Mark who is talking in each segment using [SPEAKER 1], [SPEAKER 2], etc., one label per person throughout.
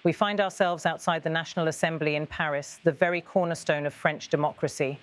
[SPEAKER 1] We find ourselves outside the National Assembly in Paris, the very cornerstone of French democracy.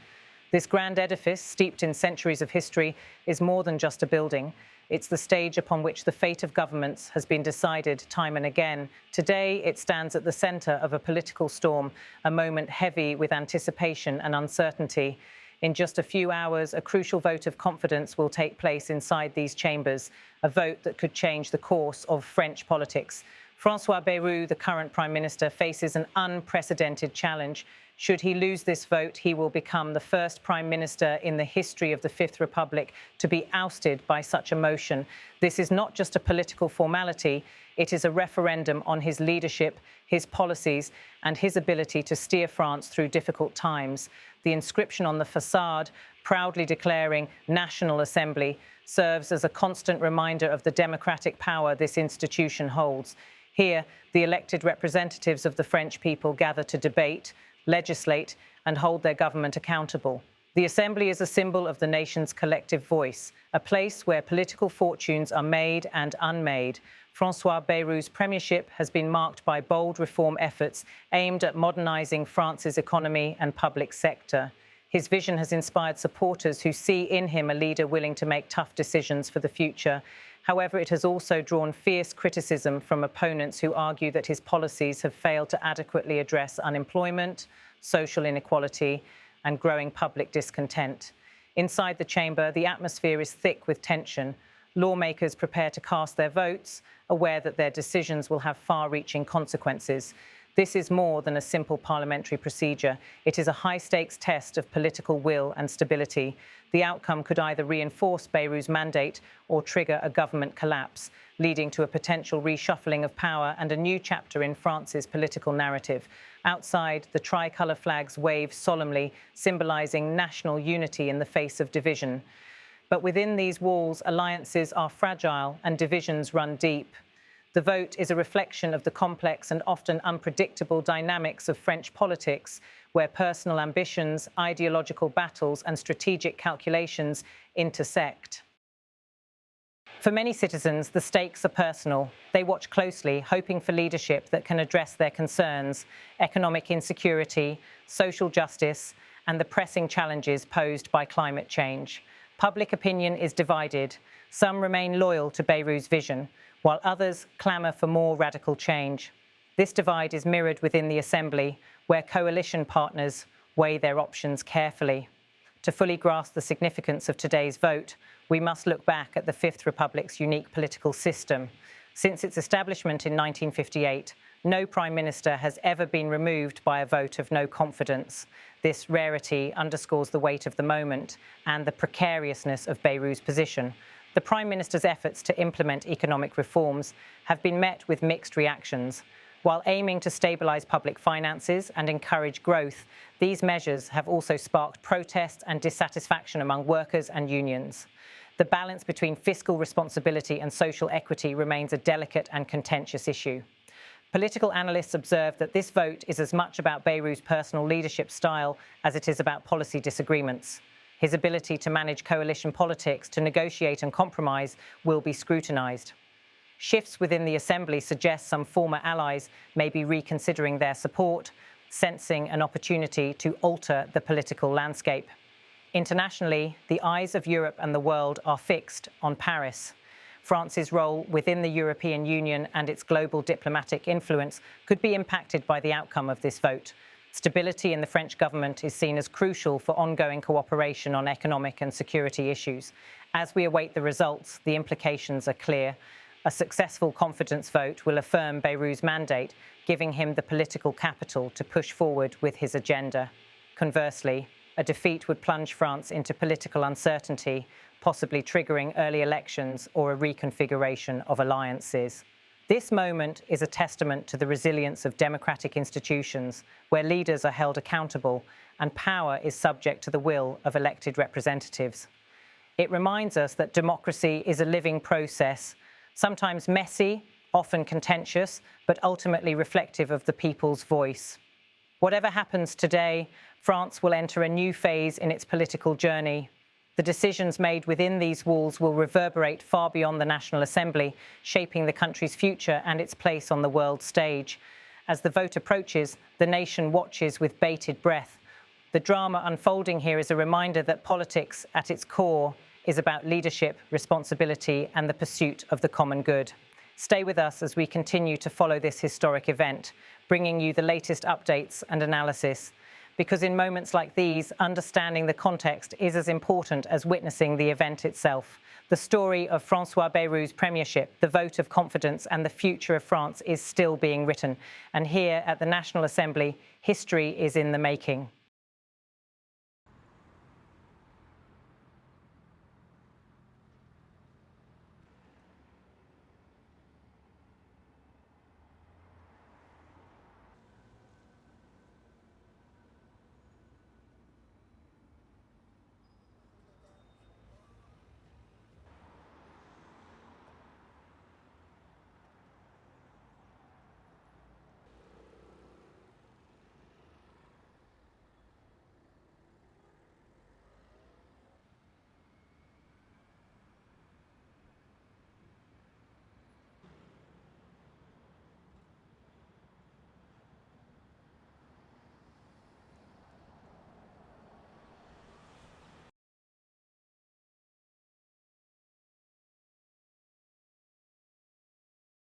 [SPEAKER 1] This grand edifice, steeped in centuries of history, is more than just a building. It's the stage upon which the fate of governments has been decided time and again. Today, it stands at the centre of a political storm, a moment heavy with anticipation and uncertainty. In just a few hours, a crucial vote of confidence will take place inside these chambers, a vote that could change the course of French politics. François Bayrou, the current Prime Minister, faces an unprecedented challenge. Should he lose this vote, he will become the first Prime Minister in the history of the Fifth Republic to be ousted by such a motion. This is not just a political formality, it is a referendum on his leadership, his policies, and his ability to steer France through difficult times. The inscription on the facade, proudly declaring National Assembly, serves as a constant reminder of the democratic power this institution holds. Here, the elected representatives of the French people gather to debate, legislate, and hold their government accountable. The Assembly is a symbol of the nation's collective voice, a place where political fortunes are made and unmade. François Bayrou's premiership has been marked by bold reform efforts aimed at modernising France's economy and public sector. His vision has inspired supporters who see in him a leader willing to make tough decisions for the future. However, it has also drawn fierce criticism from opponents who argue that his policies have failed to adequately address unemployment, social inequality, and growing public discontent. Inside the chamber, the atmosphere is thick with tension. Lawmakers prepare to cast their votes, aware that their decisions will have far-reaching consequences. This is more than a simple parliamentary procedure. It is a high-stakes test of political will and stability. The outcome could either reinforce Bayrou's mandate or trigger a government collapse, leading to a potential reshuffling of power and a new chapter in France's political narrative. Outside, the tricolour flags wave solemnly, symbolising national unity in the face of division. But within these walls, alliances are fragile and divisions run deep. The vote is a reflection of the complex and often unpredictable dynamics of French politics, where personal ambitions, ideological battles, and strategic calculations intersect. For many citizens, the stakes are personal. They watch closely, hoping for leadership that can address their concerns: economic insecurity, social justice, and the pressing challenges posed by climate change. Public opinion is divided. Some remain loyal to Bayrou's vision, while others clamour for more radical change. This divide is mirrored within the Assembly, where coalition partners weigh their options carefully. To fully grasp the significance of today's vote, we must look back at the Fifth Republic's unique political system. Since its establishment in 1958, no Prime Minister has ever been removed by a vote of no confidence. This rarity underscores the weight of the moment and the precariousness of Bayrou's position. The Prime Minister's efforts to implement economic reforms have been met with mixed reactions. While aiming to stabilise public finances and encourage growth, these measures have also sparked protest and dissatisfaction among workers and unions. The balance between fiscal responsibility and social equity remains a delicate and contentious issue. Political analysts observe that this vote is as much about Bayrou's personal leadership style as it is about policy disagreements. His ability to manage coalition politics, to negotiate and compromise, will be scrutinised. Shifts within the Assembly suggest some former allies may be reconsidering their support, sensing an opportunity to alter the political landscape. Internationally, the eyes of Europe and the world are fixed on Paris. France's role within the European Union and its global diplomatic influence could be impacted by the outcome of this vote. Stability in the French government is seen as crucial for ongoing cooperation on economic and security issues. As we await the results, the implications are clear. A successful confidence vote will affirm Bayrou's mandate, giving him the political capital to push forward with his agenda. Conversely, a defeat would plunge France into political uncertainty, possibly triggering early elections or a reconfiguration of alliances. This moment is a testament to the resilience of democratic institutions, where leaders are held accountable and power is subject to the will of elected representatives. It reminds us that democracy is a living process, sometimes messy, often contentious, but ultimately reflective of the people's voice. Whatever happens today, France will enter a new phase in its political journey. The decisions made within these walls will reverberate far beyond the National Assembly, shaping the country's future and its place on the world stage. As the vote approaches, the nation watches with bated breath. The drama unfolding here is a reminder that politics, at its core, is about leadership, responsibility, and the pursuit of the common good. Stay with us as we continue to follow this historic event, bringing you the latest updates and analysis. Because in moments like these, understanding the context is as important as witnessing the event itself. The story of François Bayrou's premiership, the vote of confidence, and the future of France is still being written. And here at the National Assembly, history is in the making.